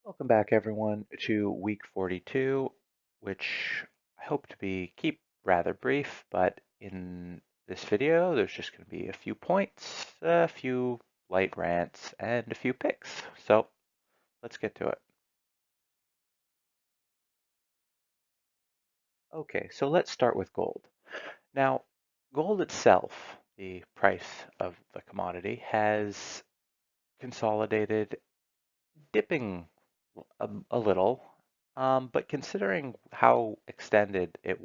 Welcome back, everyone, to week 42, which I hope to keep rather brief, but in this video, there's just going to be a few points, a few light rants, and a few picks. So let's get to it. Okay, so let's start with gold. Now, gold itself, the price of the commodity, has consolidated, dipping a little, but considering how extended it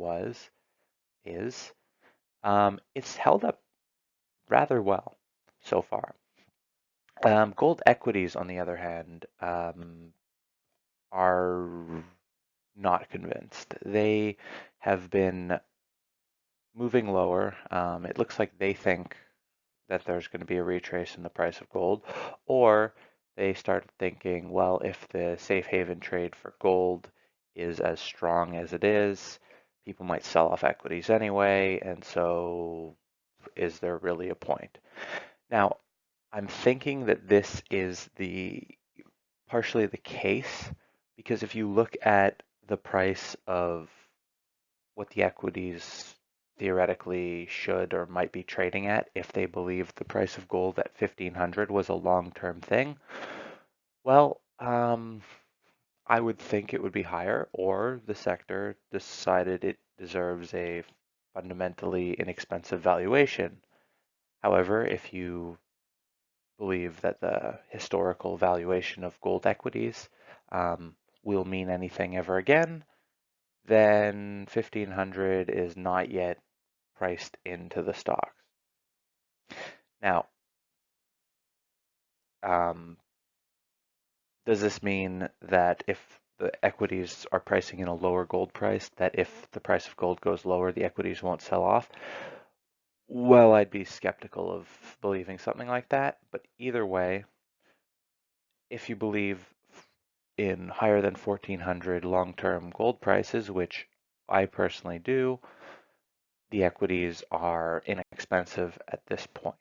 is, it's held up rather well so far. Gold equities, on the other hand, are not convinced. They have been moving lower. It looks like they think that there's going to be a retrace in the price of gold, or they started thinking, well, if the safe haven trade for gold is as strong as it is, people might sell off equities anyway, and so is there really a point? Now, I'm thinking that this is partially the case because if you look at the price of what the equities theoretically should or might be trading at if they believe the price of gold at 1500 was a long-term thing, well, I would think it would be higher, or the sector decided it deserves a fundamentally inexpensive valuation. However, if you believe that the historical valuation of gold equities will mean anything ever again, then 1500 is not yet priced into the stocks. Now, um, does this mean that if the equities are pricing in a lower gold price, that if the price of gold goes lower, the equities won't sell off? Well, I'd be skeptical of believing something like that, but either way, if you believe in higher than 1400 long-term gold prices, which I personally do, the equities are inexpensive at this point.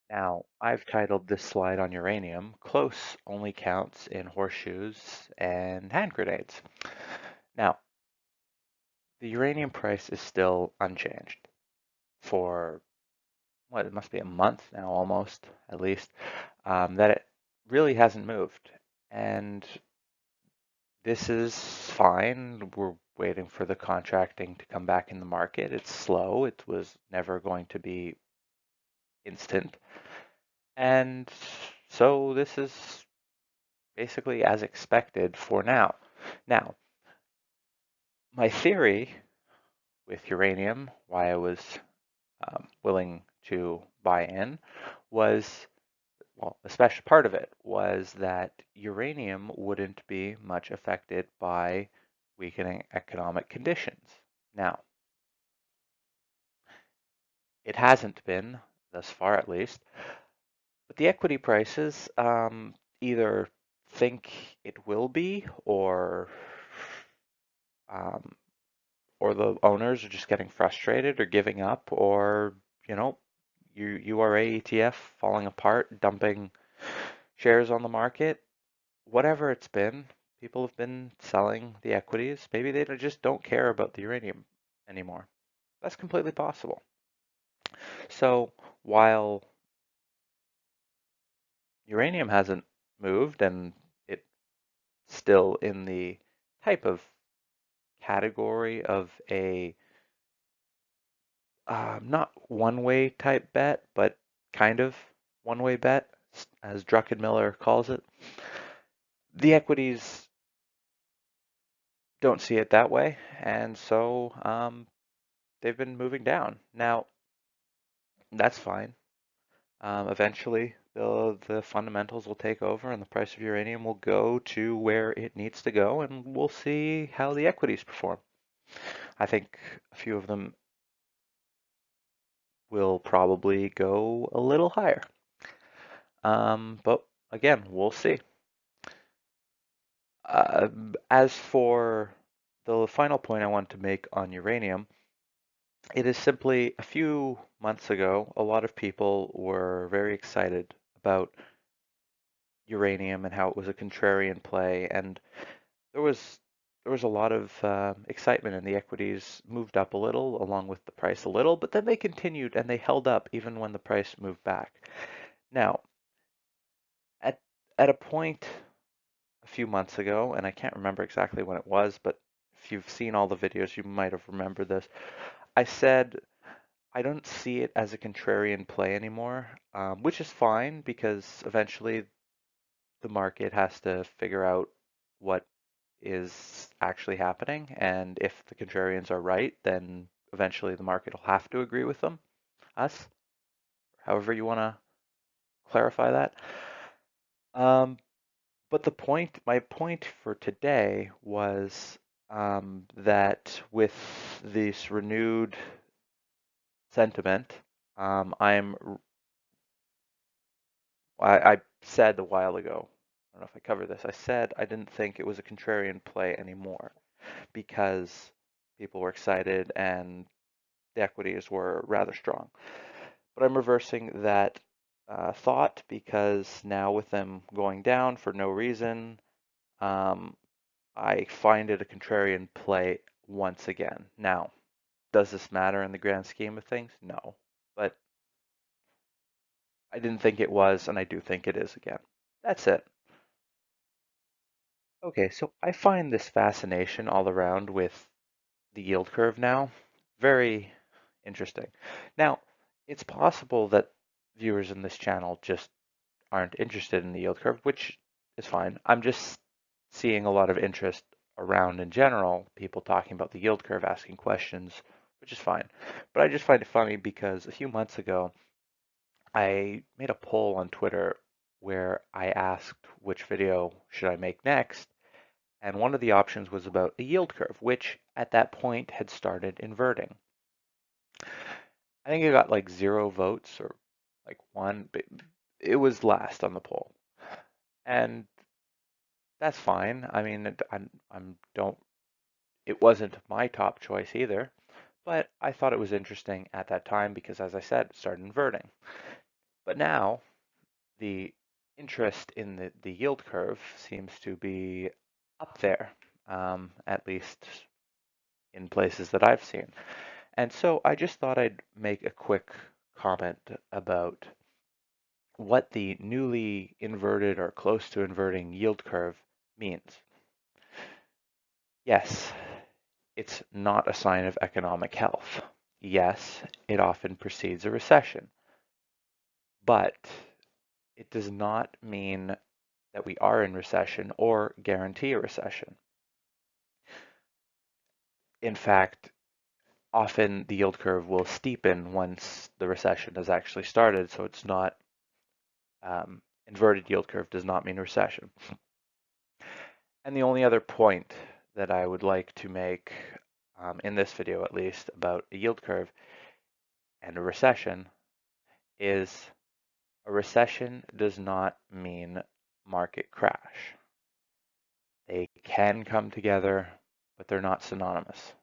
Now, I've titled this slide on uranium, Close Only Counts in Horseshoes and Hand Grenades. Now, the uranium price is still unchanged for, what, it must be a month now almost, at least, that it really hasn't moved. And this is fine. We're waiting for the contracting to come back in the market. It's slow. It was never going to be instant. And so this is basically as expected for now. Now, my theory with uranium, why I was willing to buy in, was, well, especially part of it was that uranium wouldn't be much affected by weakening economic conditions. Now, it hasn't been, thus far at least, but the equity prices either think it will be, um, or the owners are just getting frustrated or giving up, or you know, URA ETF falling apart, dumping shares on the market. Whatever it's been, people have been selling the equities. Maybe they just don't care about the uranium anymore. That's completely possible. So while uranium hasn't moved and it's still in the type of category of a not one-way type bet, but kind of one-way bet, as Druckenmiller calls it, the equities don't see it that way, and so they've been moving down. Now, that's fine. Eventually, the fundamentals will take over and the price of uranium will go to where it needs to go, and we'll see how the equities perform. I think a few of them will probably go a little higher. But again, we'll see. Uh, as for the final point I want to make on uranium, it is simply a few months ago, a lot of people were very excited about uranium and how it was a contrarian play, and there was there was a lot of excitement, and the equities moved up a little along with the price a little, but then they continued and they held up even when the price moved back. Now, at at a point a few months ago, and I can't remember exactly when it was, but if you've seen all the videos, you might have remembered this. I said I don't see it as a contrarian play anymore, which is fine because eventually the market has to figure out what is actually happening. And if the contrarians are right, then eventually the market will have to agree with them, us, however you want to clarify that. Um, but my point for today was that with this renewed sentiment, I'm I said a while ago, I don't know if I covered this, I said I didn't think it was a contrarian play anymore because people were excited and the equities were rather strong. But I'm reversing that thought because now with them going down for no reason, um, I find it a contrarian play once again. Now, does this matter in the grand scheme of things? No. But I didn't think it was, and I do think it is again. That's it. Okay, so I find this fascination all around with the yield curve now very interesting. Now, it's possible that viewers in this channel just aren't interested in the yield curve, which is fine. I'm just seeing a lot of interest around in general, people talking about the yield curve, asking questions, which is fine. But I just find it funny because a few months ago, I made a poll on Twitter where I asked which video should I make next, and one of the options was about a yield curve, which at that point had started inverting. I think it got like 0 votes or like one, but it was last on the poll. And that's fine. I mean, I'm don't, it wasn't my top choice either, but I thought it was interesting at that time because, as I said, it started inverting. But now the interest in the yield curve seems to be up there, at least in places that I've seen. And so I just thought I'd make a quick comment about what the newly inverted or close to inverting yield curve means. Yes, it's not a sign of economic health. Yes, it often precedes a recession, but it does not mean that we are in recession or guarantee a recession. In fact, often the yield curve will steepen once the recession has actually started, so it's not inverted yield curve does not mean recession. And the only other point that I would like to make in this video at least about a yield curve and a recession is a recession does not mean market crash. They can come together, but they're not synonymous.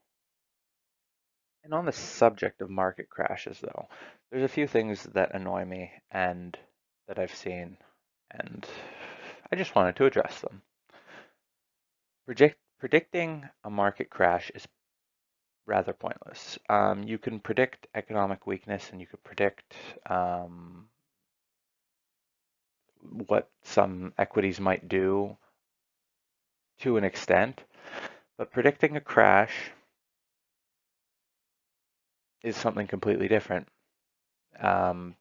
And on the subject of market crashes, though, there's a few things that annoy me and that I've seen, and I just wanted to address them. Predicting a market crash is rather pointless. You can predict economic weakness and you could predict what some equities might do to an extent, but predicting a crash is something completely different. Um,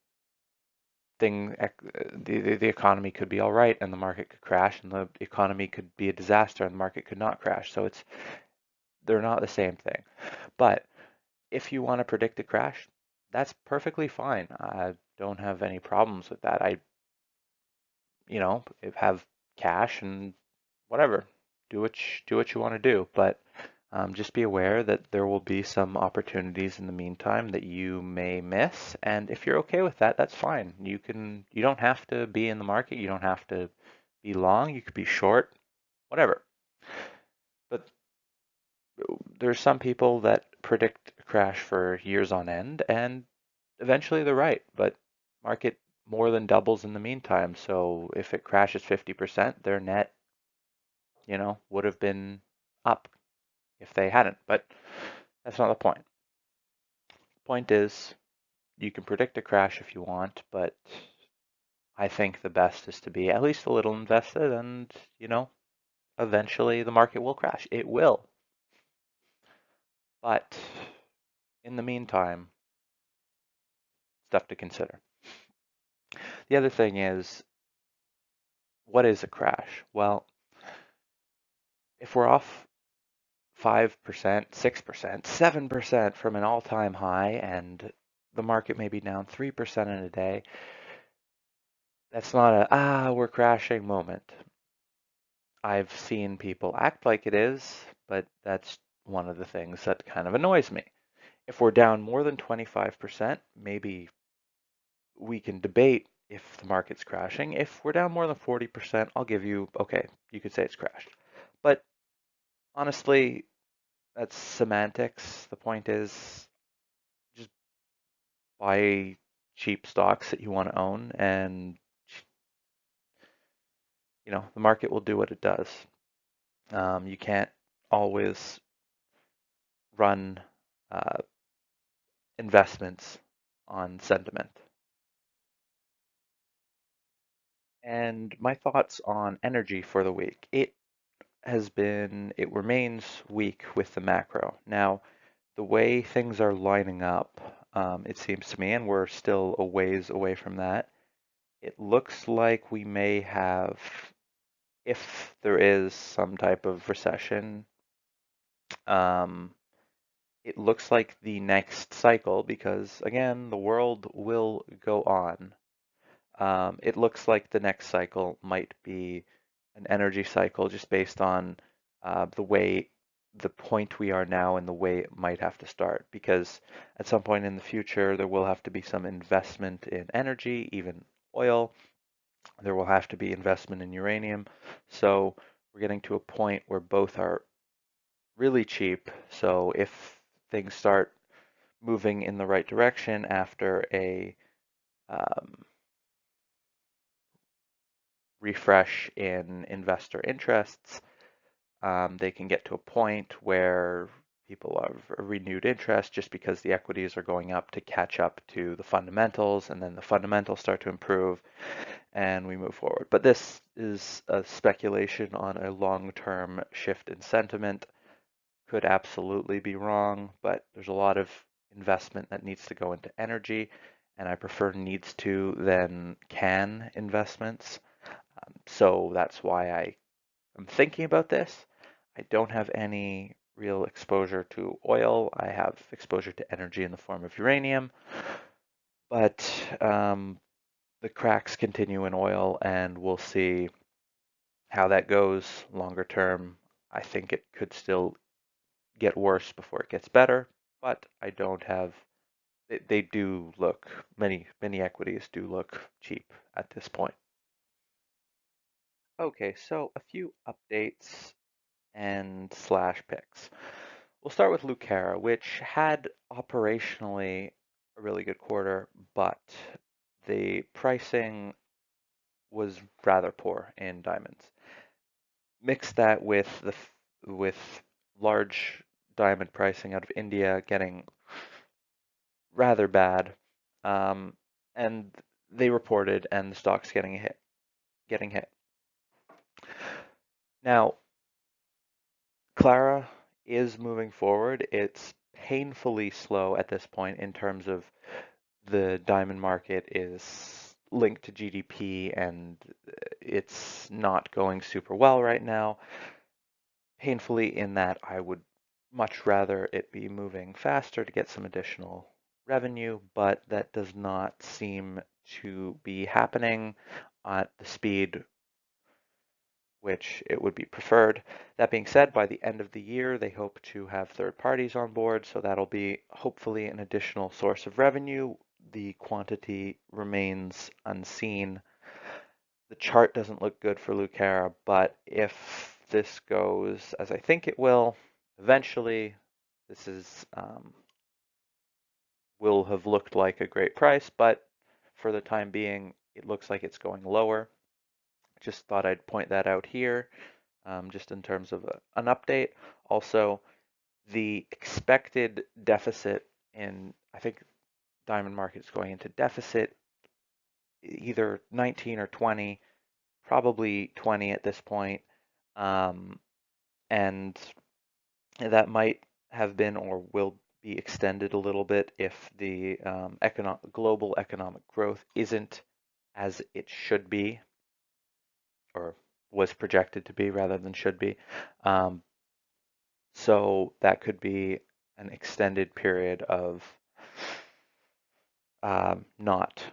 the economy could be all right and the market could crash, and the economy could be a disaster and the market could not crash. So they're not the same thing. But if you want to predict a crash, that's perfectly fine. I don't have any problems with that. Have cash and whatever, do what you want to do. But just be aware that there will be some opportunities in the meantime that you may miss. And if you're okay with that, that's fine. You don't have to be in the market. You don't have to be long. You could be short, whatever. But there's some people that predict a crash for years on end and eventually they're right. But market more than doubles in the meantime. So if it crashes 50%, their net, would have been up if they hadn't. But that's not the point. Point is, you can predict a crash if you want, but I think the best is to be at least a little invested and, eventually the market will crash. It will. But in the meantime, stuff to consider. The other thing is, what is a crash? Well, if we're off 5%, 6%, 7% from an all-time high and the market may be down 3% in a day, that's not we're crashing moment. I've seen people act like it is, but that's one of the things that kind of annoys me. If we're down more than 25%, maybe we can debate if the market's crashing. If we're down more than 40%, I'll give you, okay, you could say it's crashed. But honestly, that's semantics. The point is just buy cheap stocks that you want to own, and the market will do what it does. You can't always run investments on sentiment. And my thoughts on energy for the week. It remains weak with the macro. Now, the way things are lining up, it seems to me, and we're still a ways away from that, it looks like we may have, if there is some type of recession, it looks like the next cycle, because again, the world will go on. It looks like the next cycle might be an energy cycle just based on the point we are now and the way it might have to start. Because at some point in the future, there will have to be some investment in energy, even oil. There will have to be investment in uranium. So we're getting to a point where both are really cheap. So if things start moving in the right direction after a refresh in investor interests, they can get to a point where people have a renewed interest just because the equities are going up to catch up to the fundamentals, and then the fundamentals start to improve and we move forward. But this is a speculation on a long-term shift in sentiment. Could absolutely be wrong, but there's a lot of investment that needs to go into energy, and I prefer needs to than can investments. So that's why I am thinking about this. I don't have any real exposure to oil. I have exposure to energy in the form of uranium, but the cracks continue in oil, and we'll see how that goes longer term. I think it could still get worse before it gets better, but I don't have. They do look, many equities do look cheap at this point. Okay, so a few updates and slash picks. We'll start with Lucara, which had operationally a really good quarter, but the pricing was rather poor in diamonds. Mix that with large diamond pricing out of India getting rather bad, and they reported, and the stock's getting hit. Now, Clara is moving forward. It's painfully slow at this point in terms of the diamond market is linked to GDP, and it's not going super well right now. Painfully in that I would much rather it be moving faster to get some additional revenue, but that does not seem to be happening at the speed which it would be preferred. That being said, by the end of the year, they hope to have third parties on board, so that'll be hopefully an additional source of revenue. The quantity remains unseen. The chart doesn't look good for Lucara, but if this goes as I think it will, eventually this will have looked like a great price, but for the time being, it looks like it's going lower. Just thought I'd point that out here, just in terms of an update. Also, the expected deficit in, I think diamond market is going into deficit either 19 or 20, probably 20 at this point. And that might have been or will be extended a little bit if the global economic growth isn't as it should be, or was projected to be rather than should be. So that could be an extended period of not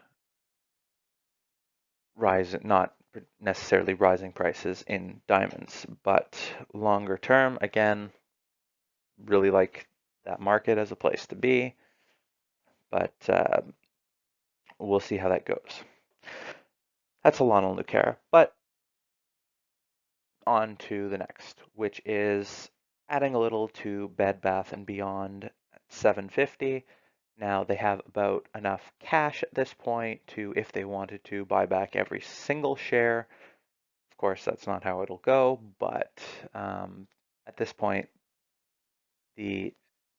necessarily rising prices in diamonds, but longer term, again, really like that market as a place to be, but we'll see how that goes. That's Alana Lucara, but on to the next, which is adding a little to Bed Bath & Beyond at 750. Now they have about enough cash at this point to, if they wanted to, buy back every single share. Of course, that's not how it'll go, but at this point, the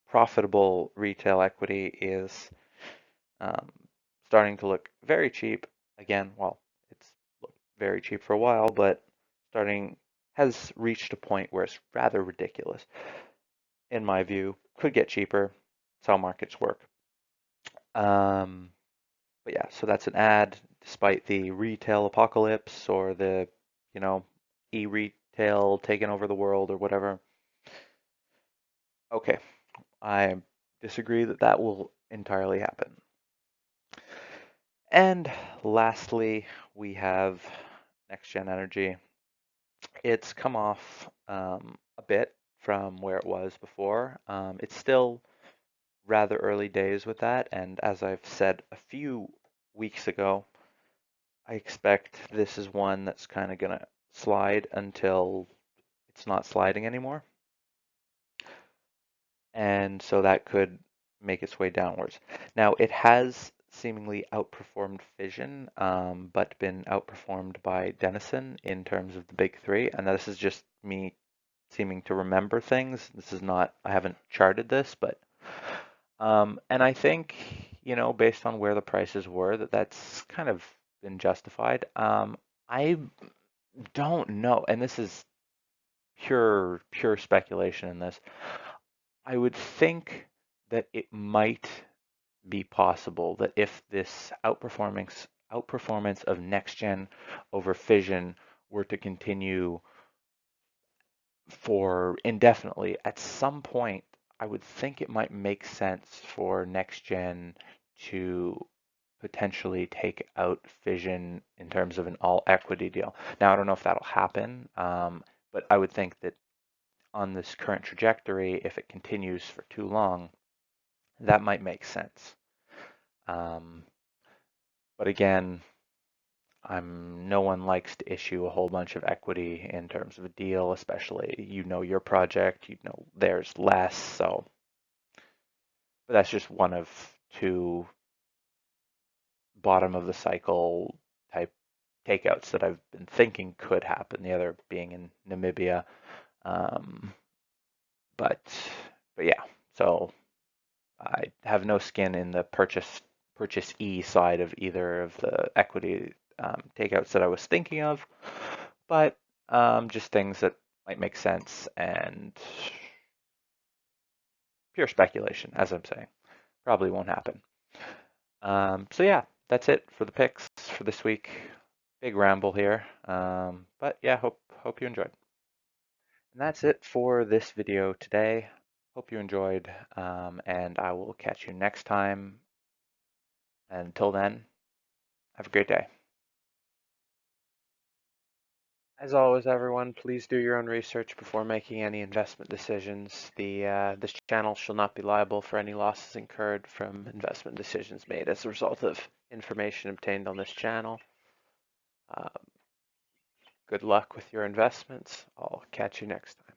profitable retail equity is starting to look very cheap. Again, well, it's looked very cheap for a while, but has reached a point where it's rather ridiculous. In my view, could get cheaper. That's how markets work. But yeah, so that's an ad, despite the retail apocalypse or the, e-retail taking over the world or whatever. Okay, I disagree that that will entirely happen. And lastly, we have Next Gen Energy. It's come off a bit from where it was before. It's still rather early days with that, and as I've said a few weeks ago, I expect this is one that's kind of going to slide until it's not sliding anymore. And so that could make its way downwards. Now, it has seemingly outperformed Fission, but been outperformed by Denison in terms of the big three. And this is just me seeming to remember things. This is not, I haven't charted this, but, and I think, based on where the prices were, that's kind of been justified. I don't know, and this is pure speculation in this. I would think that it might be possible that if this outperformance of next gen over fission were to continue for indefinitely, at some point, I would think it might make sense for next gen to potentially take out fission in terms of an all equity deal. Now, I don't know if that'll happen, but I would think that on this current trajectory, if it continues for too long, that might make sense. But again, no one likes to issue a whole bunch of equity in terms of a deal, especially your project, theirs less. So, but that's just one of two bottom of the cycle type takeouts that I've been thinking could happen. The other being in Namibia. But yeah, so I have no skin in the purchase E side of either of the equity takeouts that I was thinking of, but just things that might make sense and pure speculation, as I'm saying. Probably won't happen. So yeah, that's it for the picks for this week. Big ramble here, but yeah, hope you enjoyed. And that's it for this video today. Hope you enjoyed, and I will catch you next time. Until then, have a great day. As always, everyone, please do your own research before making any investment decisions. This channel shall not be liable for any losses incurred from investment decisions made as a result of information obtained on this channel. Good luck with your investments. I'll catch you next time.